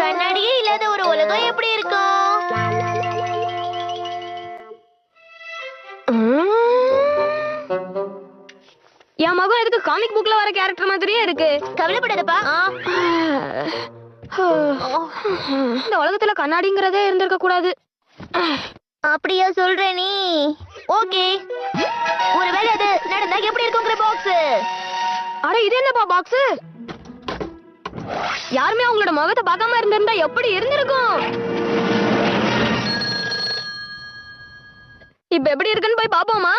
கண்ணாடியே இல்லாத ஒரு உலகம் எப்படி இருக்கும்? என் மகன் எதுக்கு காமிக் புக்ல வர கேரக்டர் மாதிரியே இருக்கு. கவலைப்படாதப்பா. இந்த உலகத்துல கண்ணாடிங்கிறதே இருந்திருக்க கூடாது. அப்படியா சொல்ற நீ? ஓகே, ஒருவேளை அது நடந்தா எப்படி இருக்குங்கிற பாக்ஸ். அட இது என்னப்பா பாக்ஸ்? யாருமே அவங்களோட முகத்தை பார்க்காம இருந்திருந்தா எப்படி இருந்திருக்கும்? இப்ப எப்படி இருக்குன்னு போய் பாப்போமா?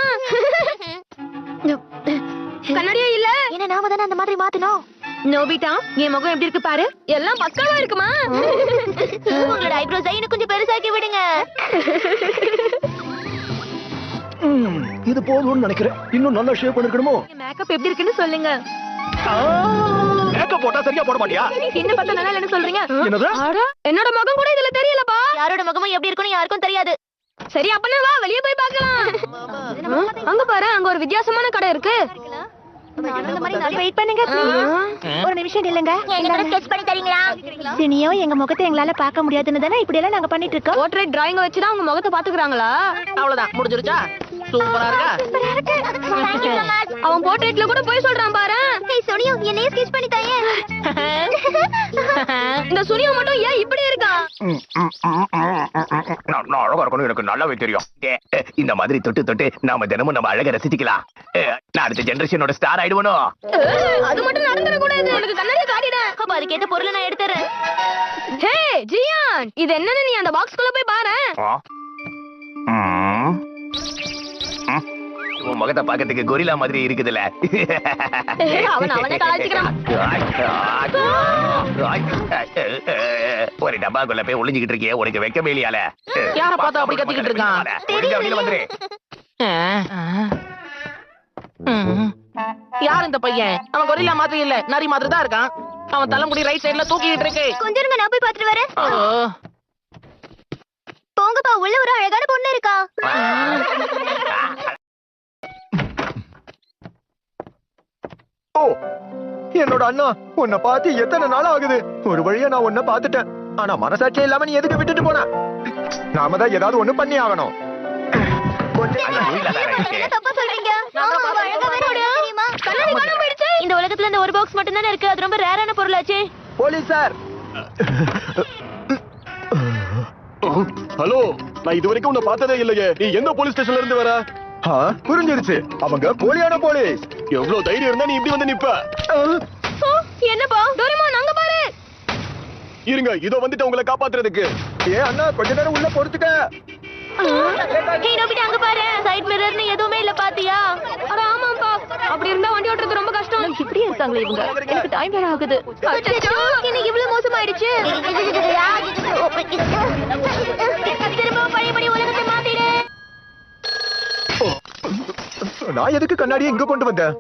கண்ணாடியே இல்ல. என்ன நாம தானே அந்த மாதிரி மாத்தணும். நோபிட்டா, என் முகம் எப்படி இருக்கு பாரு. எல்லாம் பக்காவா இருக்குமா? உங்களோட ஐப்ரோஸ் இன்னும் கொஞ்சம் பெருசாக்கி விடுங்க. இது போதும்னு நினைக்கிறேன். இன்னும் நல்லா ஷேப் பண்ணிருக்கணுமோ? மேக்கப் எப்படி இருக்குன்னு சொல்லுங்க. மேக்கப் போட்டா சரியா போட மாட்டியா? என்ன பார்த்தா நல்லா இல்லன்னு சொல்றீங்க? என்னது? அட, என்னோட முகம் கூட இதுல தெரியலப்பா. யாரோட முகமும் எப்படி இருக்குன்னு யாருக்கும் தெரியாது. சரி, அப்பனா வா வெளிய போய் பார்க்கலாம். அங்க பாரு, அங்க ஒரு வித்தியாசமான கடை இருக்கு. வெயிட் பண்ணுங்க ஒரு நிமிஷம் இல்லங்க. என்ன ஸ்கெட்ச் பண்ணி தரீங்களா? தினியோ எங்க முகத்தை எங்களால பார்க்க முடியாதுன்னு தானே இப்படி எல்லாம் நாங்க பண்ணிட்டு இருக்கோம். போர்ட்ரைட் டிராயிங் வச்சு தான் உங்க முகத்தை பாத்துக்கறாங்களா? அவ்வளவுதான், முடிஞ்சிருச்சா? சூப்பரா இருக்கா? அவன் போர்ட்ரைட்ல கூட போய் சொல்றான் பாரு. ஏய் சோனியோ, என்னைய ஸ்கெட்ச் பண்ணி தாயே. இந்த சூனியோ மட்டும் ஏன் இப்படி இருக்கா? நான் அழகா இருக்கணும், எனக்கு நல்லாவே தெரியும். இந்த மாதிரி தொட்டு தொட்டு நாம தினமும் நம்ம அழக ரசிச்சுக்கலாம். நான் அடுத்த ஜெனரேஷனோட ஸ்டார் ஆயிடுவனோ. அது மட்டும் நடந்துட கூடாது. எனக்கு கண்ணாடி காட்டிட. அப்ப அதுக்கேத்த பொருளை நான் எடுத்துறேன். ஹே ஜியான், இது என்னன்னு நீ அந்த பாக்ஸ்க்குள்ள போய் பாரு. உன் முகத்தை பாக்கிறதுக்கு கொரில்லா மாதிரி இருக்குதுல்ல. அவனை கலாய்ச்சிக்கிறான். ஒரு டப்பாக்குள்ள போய் ஒளிஞ்சுக்கிட்டு இருக்கியே, உனக்கு வைக்க மேலியால. யார பார்த்தா அப்படி கத்திக்கிட்டு இருக்கான்? வெளியில வந்துரு. யார் இந்த பையன்? அவன் கொரில்லா மாதிரி இல்ல, நரி மாதிரி தான் இருக்கான். அவன் தலைமுடி ரைட் சைடுல தூக்கிட்டு இருக்கு. கொஞ்சம் இருங்க, நான் போய் பாத்துட்டு வரேன். போங்கப்பா, உள்ள ஒரு அழகான பொண்ணு இருக்கா. என்னோட அண்ணா, உன்னை பார்த்து எத்தனை நாள் ஆகுது. ஒரு வழியா நான் உன்னை பார்த்துட்டேன். ஆனா மனசாட்சியே இல்லாம நீ எதுக்கு விட்டுட்டு போன? நாம தான் ஏதாவது ஒண்ணு பண்ணி ஆகணும். தப்பா சொல்றீங்க. இந்த உலகத்துல இந்த ஒரு பாக்ஸ் மட்டும் தானே இருக்கு. அது ரொம்ப ரேரான பொருளாச்சே. Police sir. ஹலோ, நான் இது வரைக்கும் உன்னை பார்த்ததே இல்லையே. நீ எந்த போலீஸ் ஸ்டேஷன்ல இருந்து வர? புரிஞ்சிருச்சு, அவங்க போலியான போலீஸ். எவ்வளவு தைரியம் இருந்தா நீ இப்படி வந்து நிப்ப? என்னப்பா டோரேமான், அங்க பாரு. இருங்க, இதோ வந்துட்டு உங்களை காப்பாத்துறதுக்கு. அண்ணா, கொஞ்ச நேரம் உள்ள பொறுத்துக்க. ஏய் நோபிட்டா, அங்க பாரு. சைடு மிரர்னு எதுவுமே இல்ல, பாத்தியா? அட ஆமாப்பா, அப்படி இருந்தா வண்டி ஓட்டுறது ரொம்ப கஷ்டம். இப்படி இருக்காங்களே இவங்க. எனக்கு டைம் வேற ஆகுது. என்ன இவ்வளவு மோசமாயிடுச்சு? திரும்ப பழையபடி உலகத்தை மாத்திடு. நான் எதுக்கு கண்ணாடியை இங்க கொண்டு வந்தேன்?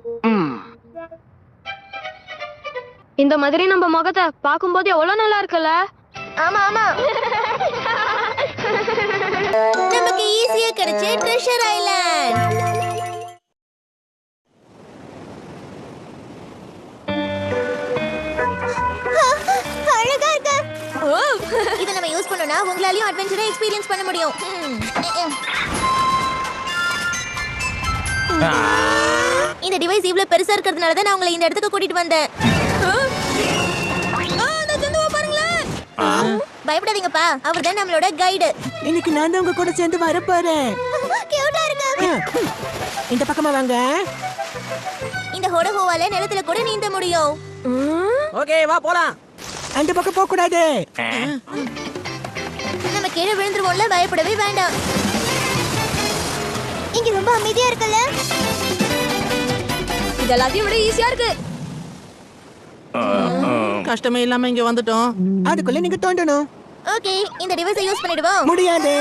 இந்த மாதிரி நம்ம முகத்தை பாக்கும்போது எவ்வளவு நல்லா இருக்குல்ல? ஆமா ஆமா, நமக்கு ஈஸியா கிடைச்ச ட்ரெஷர் ஐலாண்ட். அழகா இருக்கு. இத நம்ம யூஸ் பண்ணோம்னா உங்களாலயும் அட்வென்ச்சரை எக்ஸ்பீரியன்ஸ் பண்ண முடியும். இந்த டிவைஸ் இவ்வளவு பெருசா இருக்கிறதுனால தான் நான் உங்களை இந்த இடத்துக்கு கூட்டிட்டு வந்தேன். பயப்படாதீங்கப்பா, அவர்தான் நம்மளோட கைடு. இன்னைக்கு நான் தான் உங்க கூட சேர்ந்து வர போறேன். கியூட்டா இருக்கு. இந்த பக்கமா வாங்க. இந்த ஹோடஹோவால நிலத்துல கூட நீந்த முடியும். ஓகே, வா போலாம். அந்த பக்கம் போக கூடாது. நம்ம கீழே விழுந்துருவோம்ல, பயப்படவே வேண்டாம். இங்க ரொம்ப அமைதியா இருக்குல்ல? இது எல்லாத்தையும் விட ஈஸியா இருக்கு. கஷ்டமே இல்லாம இங்க வந்துட்டோம். அதுக்குள்ள நீங்க தோண்டணும். ஓகே, இந்த டிவைஸை யூஸ் பண்ணிடுவோம். முடியாது.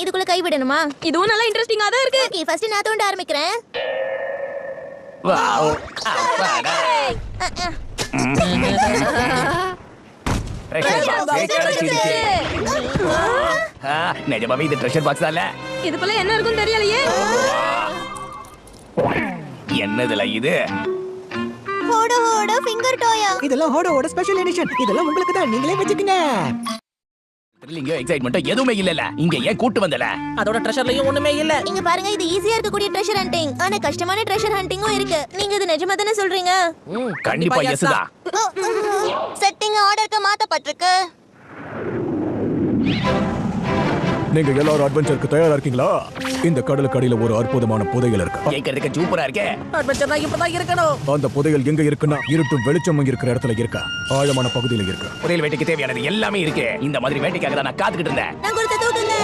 இதுக்குள்ள கை விடணுமா? இதுவும் நல்லா இன்ட்ரெஸ்டிங்கா தான் இருக்கு. ஓகே, ஃபர்ஸ்ட் நான் தோண்ட ஆரம்பிக்கிறேன். நிஜமாவே இது ட்ரெஷர் பாக்ஸ் தான்ல? இதுக்குள்ள என்ன இருக்குன்னு தெரியலையே. என்னதுல இது? ஹோட ஹோட ஃபிங்கர் டாயா. இதெல்லாம் ஹோடோட ஸ்பெஷல் எடிஷன். இதெல்லாம் உங்களுக்கு தான், நீங்களே வச்சுக்கங்க. த்ரில்லிங்கோ எக்ஸைட்மென்ட்டோ எதுவுமே இல்லல. இங்க ஏன் கூட்டு வந்தல? அதோட ட்ரெஷர்லயும் ஒண்ணுமே இல்ல. இங்க பாருங்க, இது ஈஸியா இருக்கக்கூடிய ட்ரெஷர் ஹண்டிங். ஆனா கஷ்டமான ட்ரெஷர் ஹண்டிங்கும் இருக்கு. நீங்க இது நிஜமா தானே சொல்றீங்க? கண்டிப்பா எஸ் தான். செட்டிங் ஆர்டருக்கு மாத்தப்பட்டிருக்கு. நீங்க எல்லாரும் அட்வென்ச்சருக்கு தயாரா இருக்கீங்களா? இந்த கடலுக்கு அடியில ஒரு அற்புதமான புதையல் இருக்கு. கேக்குறதுக்கு சூப்பரா இருக்கே. அட்வென்ச்சர் தான் இப்பதான் இருக்கணும். அந்த புதையல் எங்க இருக்குன்னா இருட்டும் வெளிச்சமும் இருக்கிற இடத்துல இருக்கா. ஆழமான பகுதியில இருக்கு. புதையல் வேட்டைக்கு தேவையானது எல்லாமே இருக்கு. இந்த மாதிரி வேட்டைக்காக தான் நான் காத்துக்கிட்டு இருந்தேன். நான் கொடுத்த தூக்குங்க.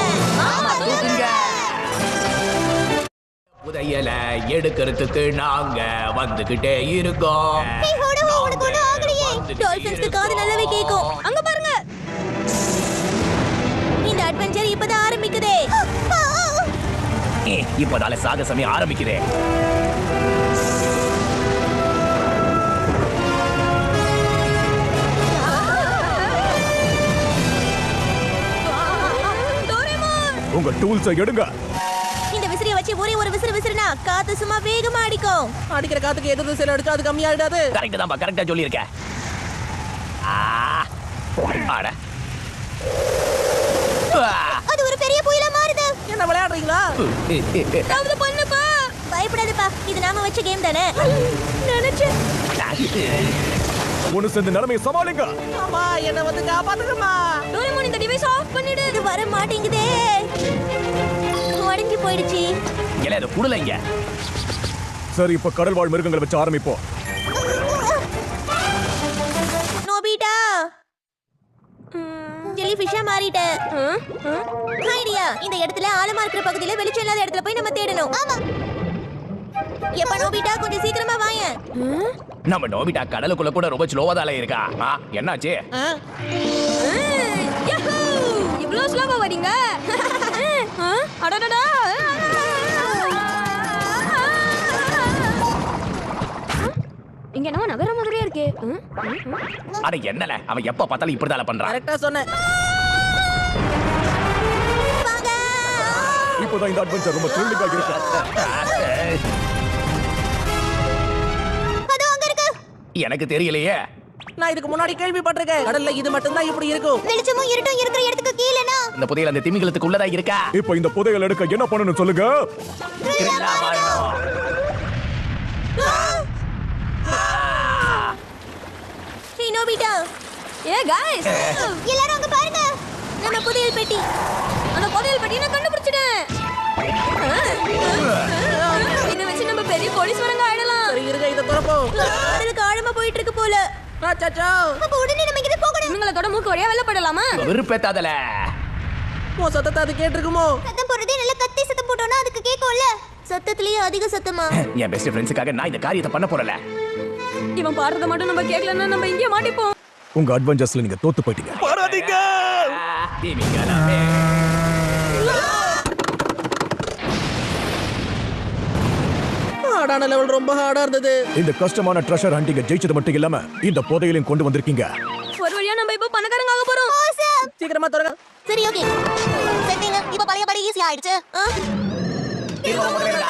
புதையல எடுக்கிறதுக்கு நாங்க வந்துகிட்டே இருக்கோம். ஏய் ஹோட ஹோ, உனக்கு ஒண்ணும் ஆகலையே. டால்பின்ஸ்க்கு காது நல்லாவே கேக்கும். அங்க பாருங்க. இந்த அட்வென்ச்சர் இப்பதான் ஆரம்பிக்குதே. இப்பதால சாகசமே ஆரம்பிக்குதே. உங்க டூல்ஸை எடுங்க. இந்த விசிறியை வச்சு ஒரே ஒரு விசிறு விசிறுனா காத்து சும்மா வேகமா அடிக்கும். அடிக்கிற காத்துக்கு எதிர் திசையில அடிச்சா அது கம்மியாயிடாது. கரெக்ட் தான்ப்பா, கரெக்டா சொல்லியிருக்க. ஆட அது ஒரு பெரிய புயலா மாறுது. என்ன விளையாடுறீங்களா? ஏதாவது பண்ணுப்பா. பயப்படாதப்பா, இது நாம வச்ச கேம் தானே. நினைச்சேன். ஒன்னு சேர்ந்து நிலைமையை சமாளிங்க. அம்மா என்ன வந்து காப்பாத்துங்கம்மா. டோரேமோன் இந்த டிவைஸ் ஆஃப் பண்ணிடு. இது வர மாட்டேங்குதே. உடைஞ்சு போயிடுச்சு. இல்ல அது புடலைங்க. சரி, இப்ப கடல் வாழ் மிருகங்களை வச்சு ஆரம்பிப்போம். நோபிட்டா, ஜெலிஃபிஷா மாறிட்டேன். ஐடியா, இந்த இடத்துல ஆழமா இருக்கிற பகுதியில வெளிச்சம் இல்லாத இடத்துல போய் நம்ம தேடணும். ஆமா. எப்ப நோபிட்டா கொஞ்சம் சீக்கிரமா வாயேன். நம்ம நோபிட்டா கடலுக்குள்ள கூட ரொம்ப ஸ்லோவாதால இருக்கா. என்னாச்சு? இவ்ளோ ஸ்லோவா வரீங்க? அடடடா. இங்க என்னமோ நகர மாதிரியே இருக்கே. அட என்னல, அவன் எப்ப பார்த்தாலும் இப்படிதால பண்றான். கரெக்டா சொன்னேன். வாங்க. இப்போதான் இந்த அட்வென்ச்சர் ரொம்ப த்ரில்லிங்கா இருக்கு. அது அங்க இருக்கு. எனக்கு தெரியலையே. நான் இதுக்கு முன்னாடி கேள்விப்பட்டிருக்கேன். கடல்ல இது மட்டும் தான் இப்படி இருக்கும். வெளிச்சமும் இருட்டும் இருக்கிற இடத்துக்கு கீழனா. இந்த புதையல் அந்த திமிங்கலத்துக்குள்ளதா இருக்கா. இப்ப இந்த புதையல் எடுக்க என்ன பண்ணணும் சொல்லுங்க. திருடா வாழணும். ஹே நோபிட்டா. ஏ गाइस, எல்லாரும் அங்க பாருங்க. நம்ம புதையல் பெட்டி. அந்த புதையல் பெட்டியை நான் கண்டுபிடிச்சிட்டேன். இத வச்சு நம்ம பெரிய போலீஸ் வரங்க ஆயிடலாம். சரி இருங்க, இத திறப்போம். கடலுக்கு ஆழமா போயிட்டு இருக்கு போல. அச்சச்சோ. அப்ப உடனே நம்ம இங்க போகணும். இவங்களோட மூக்கு வழியா வெளில போடலாமா? வெறுப்பேத்தாதல. உன் சத்தத்தை அது கேட்டிருக்குமோ? சத்தம் போடுறதே நல்ல கத்தி சத்தம் போட்டோம்னா அதுக்கு கேட்கும்ல. சத்தத்திலேயே அதிக சத்தமா? என் பெஸ்ட் ஃப்ரெண்ட்ஸுக்காக நான் இந்த காரியத்தை பண்ண போறல. இவன் பாடுறத மட்டும் நம்ம கேட்கலன்னா நம்ம இங்கே மாட்டிப்போம். உங்க அட்வென்ச்சர்ஸ்ல நீங்க தோத்து போயிட்டீங்க. போறாதீங்க. திமிங்கலமே. ஹார்டான லெவல் ரொம்ப ஹார்டா இருந்தது. இந்த கஷ்டமான ட்ரெஷர் ஹண்டிங்க ஜெயிச்சது மட்டும் இல்லாம இந்த புதையலையும் கொண்டு வந்திருக்கீங்க. ஒரு வழியா நம்ம இப்ப பணக்காரங்க ஆக போறோம். சீக்கிரமா திறங்க. சரி ஓகே. செட்டிங் இப்ப பழையபடி ஈஸி ஆயிடுச்சு. இது முதல்ல